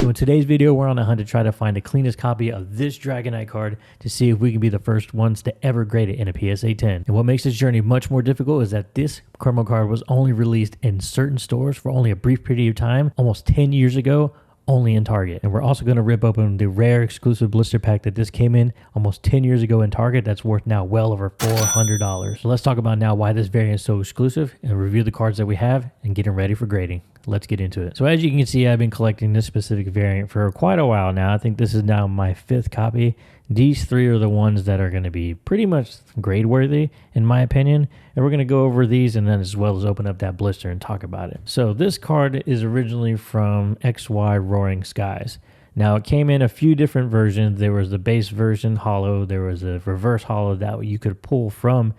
So in today's video, we're on a hunt to try to find the cleanest copy of this Dragonite card to see if we can be the first ones to ever grade it in a PSA 10. And what makes this journey much more difficult is that this promo card was only released in certain stores for only a brief period of time, almost 10 years ago, only in Target. And we're also going to rip open the rare exclusive blister pack that this came in almost 10 years ago in Target that's worth now well over $400. So let's talk about now why this variant is so exclusive and review the cards that we have and getting ready for grading. Let's get into it. So as you can see, I've been collecting this specific variant for quite a while now. I think this is now my 5th copy. These 3 are the ones that are going to be pretty much grade worthy in my opinion. And we're going to go over these and then as well as open up that blister and talk about it. So this card is originally from XY Roaring Skies. Now it came in a few different versions. There was the base version holo. There was a reverse holo that you could pull from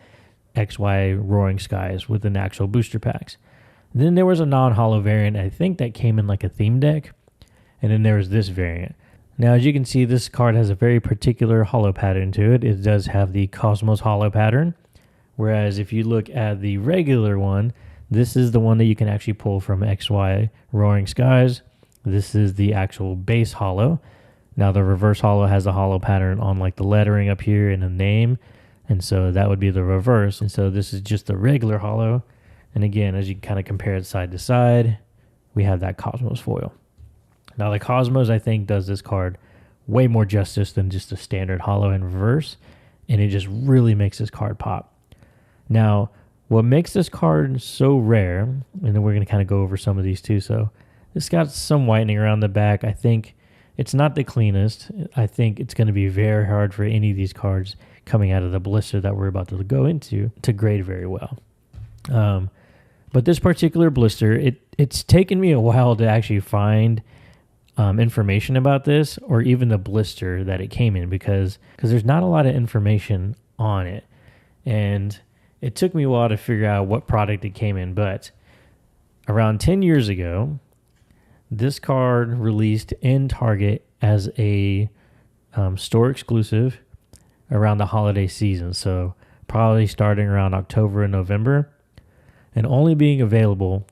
XY Roaring Skies with an actual booster packs. Then there was a non-holo variant, I think that came in like a theme deck. And then there was this variant. Now, as you can see, this card has a very particular holo pattern to it. It does have the Cosmos holo pattern. Whereas if you look at the regular one, this is the one that you can actually pull from XY Roaring Skies. This is the actual base holo. Now, the reverse holo has a holo pattern on like the lettering up here and a name. And so that would be the reverse. And so this is just the regular holo. And again, as you kind of compare it side to side, we have that Cosmos foil. Now, the Cosmos, I think, does this card way more justice than just a standard holo in reverse. And it just really makes this card pop. Now, what makes this card so rare, and then we're going to kind of go over some of these too. So it's got some whitening around the back. I think it's not the cleanest. I think it's going to be very hard for any of these cards coming out of the blister that we're about to go into to grade very well. But this particular blister, it's taken me a while to actually find information about this or even the blister that it came in because there's not a lot of information on it. And it took me a while to figure out what product it came in. But around 10 years ago, this card released in Target as a store exclusive around the holiday season. So probably starting around October and November. And only being available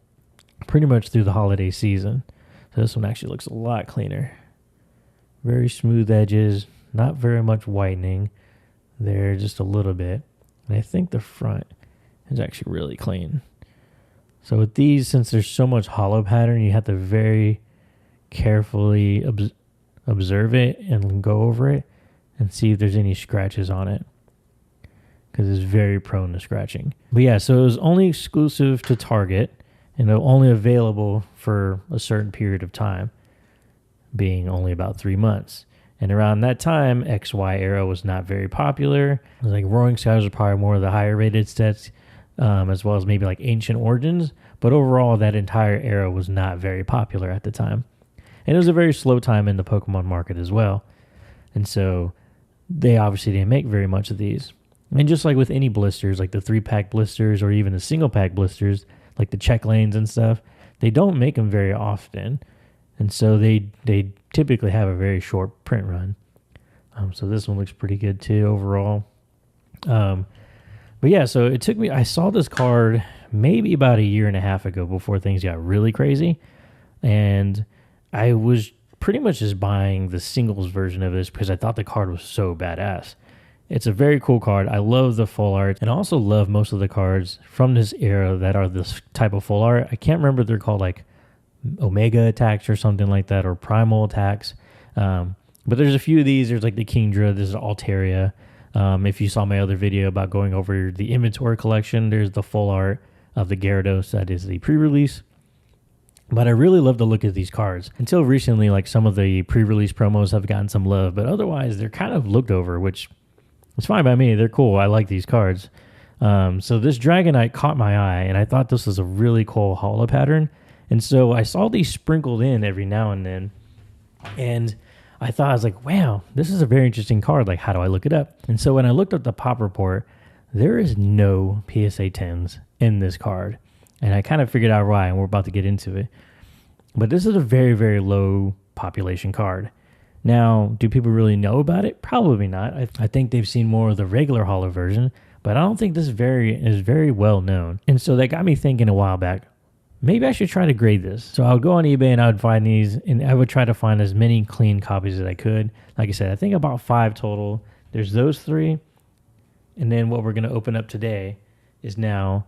pretty much through the holiday season. So this one actually looks a lot cleaner. Very smooth edges, not very much whitening there, just a little bit. And I think the front is actually really clean. So with these, since there's so much holo pattern, you have to very carefully observe it and go over it and see if there's any scratches on it, because it's very prone to scratching. But yeah, so it was only exclusive to Target and only available for a certain period of time, being only about 3 months. And around that time, XY era was not very popular. It was like Roaring Skies was probably more of the higher rated sets, as well as maybe like Ancient Origins. But overall, that entire era was not very popular at the time. And it was a very slow time in the Pokemon market as well. And so they obviously didn't make very much of these. And just like with any blisters, like the 3-pack blisters or even the single-pack blisters, like the check lanes and stuff, they don't make them very often. And so they typically have a very short print run. So this one looks pretty good too overall. But yeah, so it took me, I saw this card maybe about a year and a half ago before things got really crazy. And I was pretty much just buying the singles version of this because I thought the card was so badass. It's a very cool card. I love the full art and I also love most of the cards from this era that are this type of full art. I can't remember if they're called like Omega attacks or something like that, or Primal attacks. But there's a few of these. There's like the Kingdra. This is Altaria. If you saw my other video about going over the inventory collection, there's the full art of the Gyarados. That is the pre-release. But I really love the look of these cards. Until recently, like some of the pre-release promos have gotten some love, but otherwise they're kind of looked over, which it's fine by me. They're cool. I like these cards. So this Dragonite caught my eye, and I thought this was a really cool holo pattern. And so I saw these sprinkled in every now and then. And I thought, I was like, wow, this is a very interesting card. Like, how do I look it up? And so when I looked up the pop report, there is no PSA 10s in this card. And I kind of figured out why, and we're about to get into it. But this is a very, very low population card. Now, do people really know about it? Probably not. I think they've seen more of the regular holo version, but I don't think this is very well known. And so that got me thinking a while back, maybe I should try to grade this. So I would go on eBay and I would find these, and I would try to find as many clean copies as I could. Like I said, I think about 5 total. There's those 3. And then what we're going to open up today is now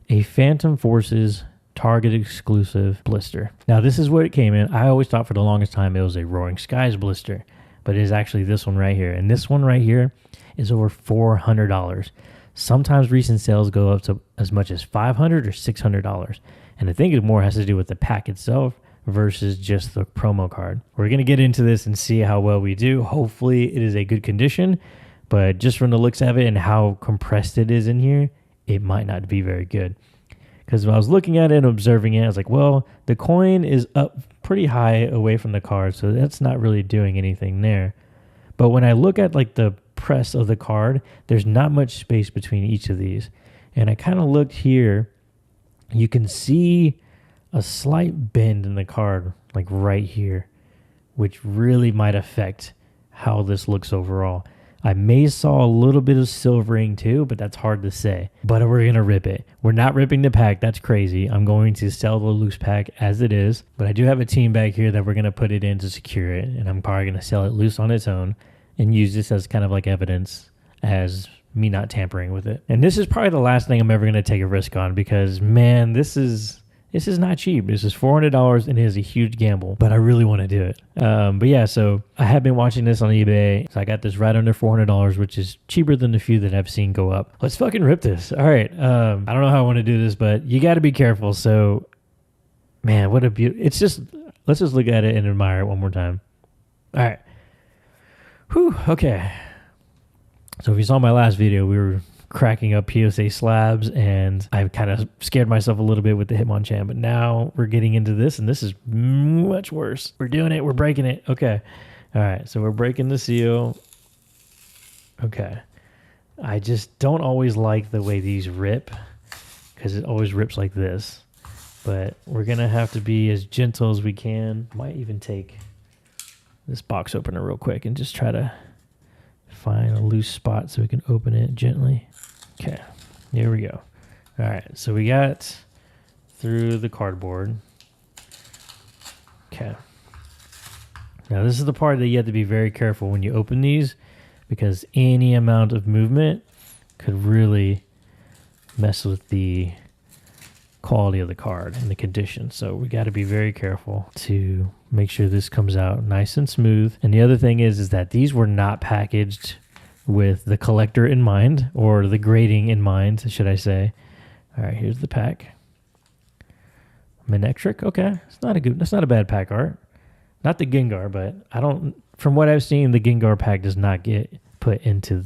a Phantom Forces Target exclusive blister. Now this is what it came in. I always thought for the longest time it was a Roaring Skies blister, but it is actually this one right here. And this one right here is over $400. Sometimes recent sales go up to as much as $500 or $600. And I think it more has to do with the pack itself versus just the promo card. We're going to get into this and see how well we do. Hopefully it is a good condition, but just from the looks of it and how compressed it is in here, it might not be very good. Because when I was looking at it and observing it, I was like, well, the coin is up pretty high away from the card, so that's not really doing anything there. But when I look at like the press of the card, there's not much space between each of these. And I kind of looked here, you can see a slight bend in the card, like right here, which really might affect how this looks overall. I may saw a little bit of silvering too, but that's hard to say. But we're going to rip it. We're not ripping the pack. That's crazy. I'm going to sell the loose pack as it is. But I do have a team bag here that we're going to put it in to secure it. And I'm probably going to sell it loose on its own and use this as kind of like evidence as me not tampering with it. And this is probably the last thing I'm ever going to take a risk on because, man, this is not cheap. This is $400 and it is a huge gamble, but I really want to do it. But yeah, so I have been watching this on eBay. So I got this right under $400, which is cheaper than the few that I've seen go up. Let's fucking rip this. All right. I don't know how I want to do this, but you got to be careful. So, man, what a beauty. It's just, let's just look at it and admire it one more time. All right. Whew. Okay. So if you saw my last video, we were cracking up PSA slabs and I kind of scared myself a little bit with the Hitmonchan, but now we're getting into this and this is much worse. We're doing it. We're breaking it. Okay. All right. So we're breaking the seal. Okay. I just don't always like the way these rip because it always rips like this, but we're going to have to be as gentle as we can. Might even take this box opener real quick and just try to find a loose spot so we can open it gently. Okay, here we go. All right, so we got through the cardboard. Okay. Now this is the part that you have to be very careful when you open these because any amount of movement could really mess with the quality of the card and the condition. So we got to be very careful to make sure this comes out nice and smooth. And the other thing is that these were not packaged with the collector in mind or the grading in mind, should I say. All right, here's the pack. Manectric, okay. That's not a bad pack art. Not the Gengar, but from what I've seen, the Gengar pack does not get put into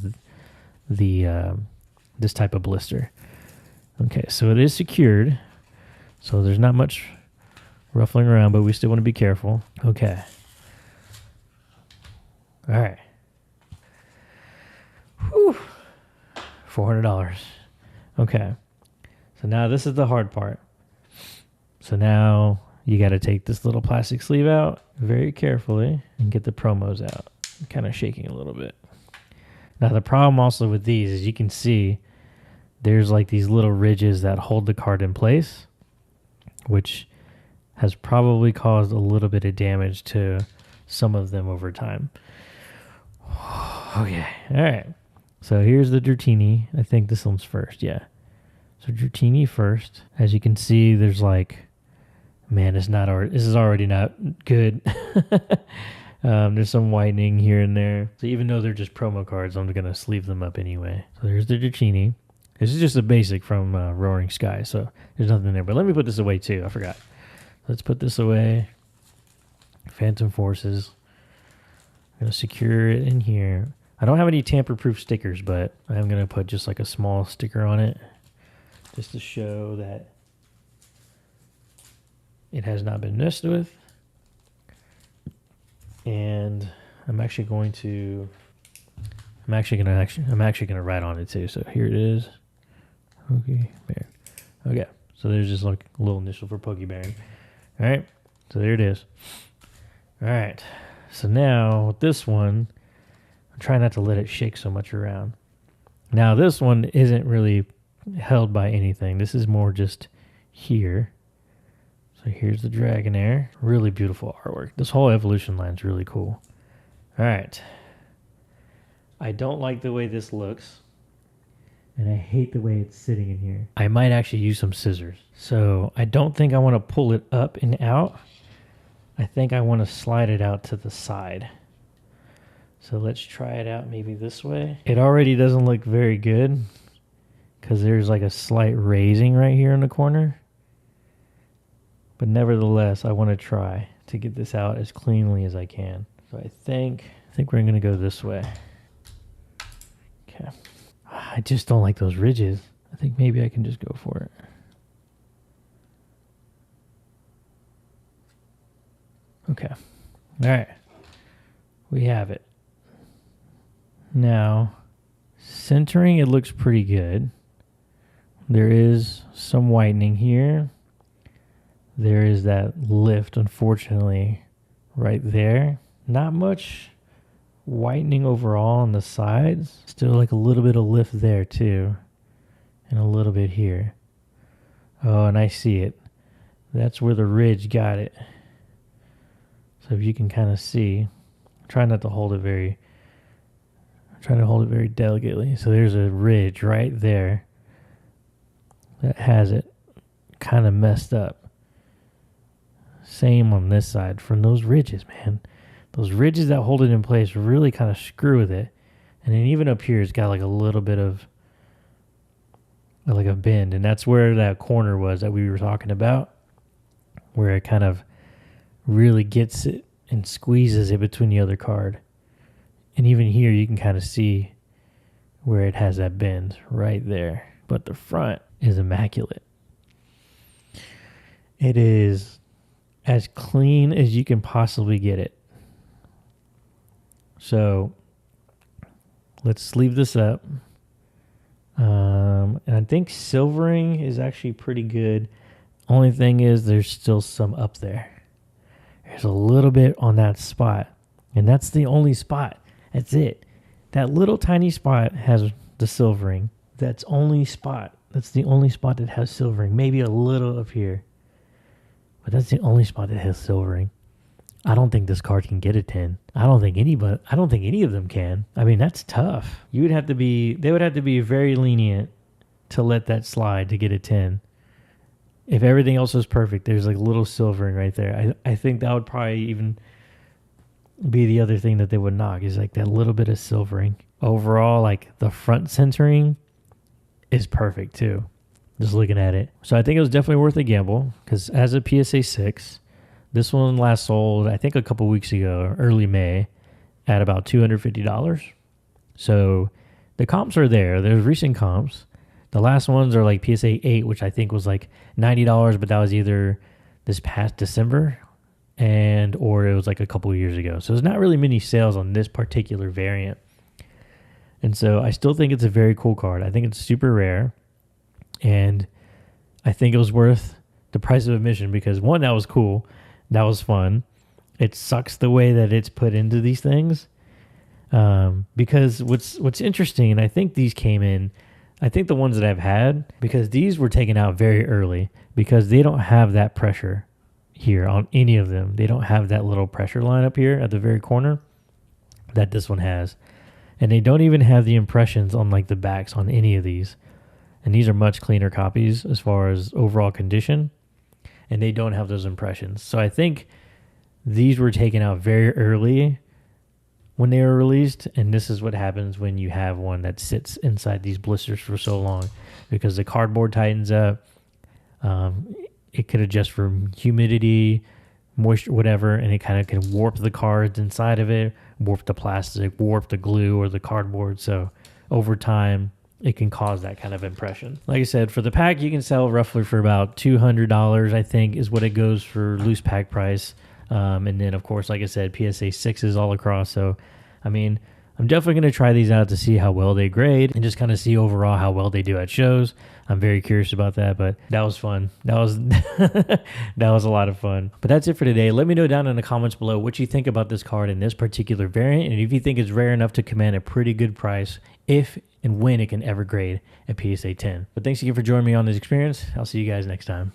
this type of blister. Okay, so it is secured. So there's not much ruffling around, but we still want to be careful. Okay. All right. Whew. $400. Okay. So now this is the hard part. So now you got to take this little plastic sleeve out very carefully and get the promos out. I'm kind of shaking a little bit. Now the problem also with these is you can see there's like these little ridges that hold the card in place, which has probably caused a little bit of damage to some of them over time. Okay. All right. So here's the Dratini. I think this one's first. Yeah. So Dratini first. As you can see, there's like, man, this is already not good. There's some whitening here and there. So even though they're just promo cards, I'm going to sleeve them up anyway. So there's the Dratini. This is just a basic from Roaring Sky, so there's nothing there. But let me put this away too. I forgot. Let's put this away. Phantom Forces. I'm going to secure it in here. I don't have any tamper-proof stickers, but I'm going to put just like a small sticker on it just to show that it has not been messed with. And I'm actually going to write on it too. So here it is. Pokebear. Okay. So there's just like a little initial for Pokebear. All right. So there it is. All right. So now with this one, I'm trying not to let it shake so much around. Now this one isn't really held by anything. This is more just here. So here's the Dragonair. Really beautiful artwork. This whole evolution line is really cool. All right. I don't like the way this looks. And I hate the way it's sitting in here. I might actually use some scissors. So I don't think I want to pull it up and out. I think I want to slide it out to the side. So let's try it out maybe this way. It already doesn't look very good because there's like a slight raising right here in the corner. But nevertheless, I want to try to get this out as cleanly as I can. So I think we're going to go this way. Okay. I just don't like those ridges. I think maybe I can just go for it. Okay. All right. We have it. Now, centering, it looks pretty good. There is some whitening here. There is that lift, unfortunately, right there. Not much whitening overall on the sides. Still like a little bit of lift there too. And a little bit here. Oh, and I see it. That's where the ridge got it. So if you can kind of see, try not to hold it very, I'm trying to hold it very delicately. So there's a ridge right there that has it kind of messed up. Same on this side from those ridges, man. Those ridges that hold it in place really kind of screw with it. And then even up here, it's got like a little bit of like a bend. And that's where that corner was that we were talking about, where it kind of really gets it and squeezes it between the other card. And even here, you can kind of see where it has that bend right there. But the front is immaculate. It is as clean as you can possibly get it. So let's sleeve this up. And I think silvering is actually pretty good. Only thing is there's still some up there. There's a little bit on that spot. And that's the only spot. That's it. That little tiny spot has the silvering. That's the only spot that has silvering. Maybe a little up here. But that's the only spot that has silvering. I don't think this card can get a 10. I don't think any of them can. I mean, that's tough. They would have to be very lenient to let that slide to get a 10. If everything else was perfect, there's like little silvering right there. I think that would probably even be the other thing that they would knock, is like that little bit of silvering. Overall, like the front centering is perfect too. Just looking at it. So I think it was definitely worth a gamble, because as a PSA 6, this one last sold, I think a couple weeks ago, early May, at about $250. So the comps are there. There's recent comps. The last ones are like PSA 8, which I think was like $90, but that was either this past December or it was like a couple of years ago. So there's not really many sales on this particular variant. And so I still think it's a very cool card. I think it's super rare. And I think it was worth the price of admission because, one, that was cool. That was fun. It sucks the way that it's put into these things. Because what's interesting, and I think these came in, I think the ones that I've had, because these were taken out very early because they don't have that pressure here on any of them. They don't have that little pressure line up here at the very corner that this one has. And they don't even have the impressions on like the backs on any of these. And these are much cleaner copies as far as overall condition. And they don't have those impressions. So I think these were taken out very early when they were released. And this is what happens when you have one that sits inside these blisters for so long. Because the cardboard tightens up. It could adjust for humidity, moisture, whatever. And it kind of can warp the cards inside of it. Warp the plastic, warp the glue or the cardboard. So over time, it can cause that kind of impression. Like I said, for the pack, you can sell roughly for about $200, I think, is what it goes for loose pack price. And then, of course, like I said, PSA 6s all across. So, I mean, I'm definitely going to try these out to see how well they grade and just kind of see overall how well they do at shows. I'm very curious about that, but that was fun. That was that was a lot of fun. But that's it for today. Let me know down in the comments below what you think about this card in this particular variant, and if you think it's rare enough to command a pretty good price, if and when it can ever grade at PSA 10. But thanks again for joining me on this experience. I'll see you guys next time.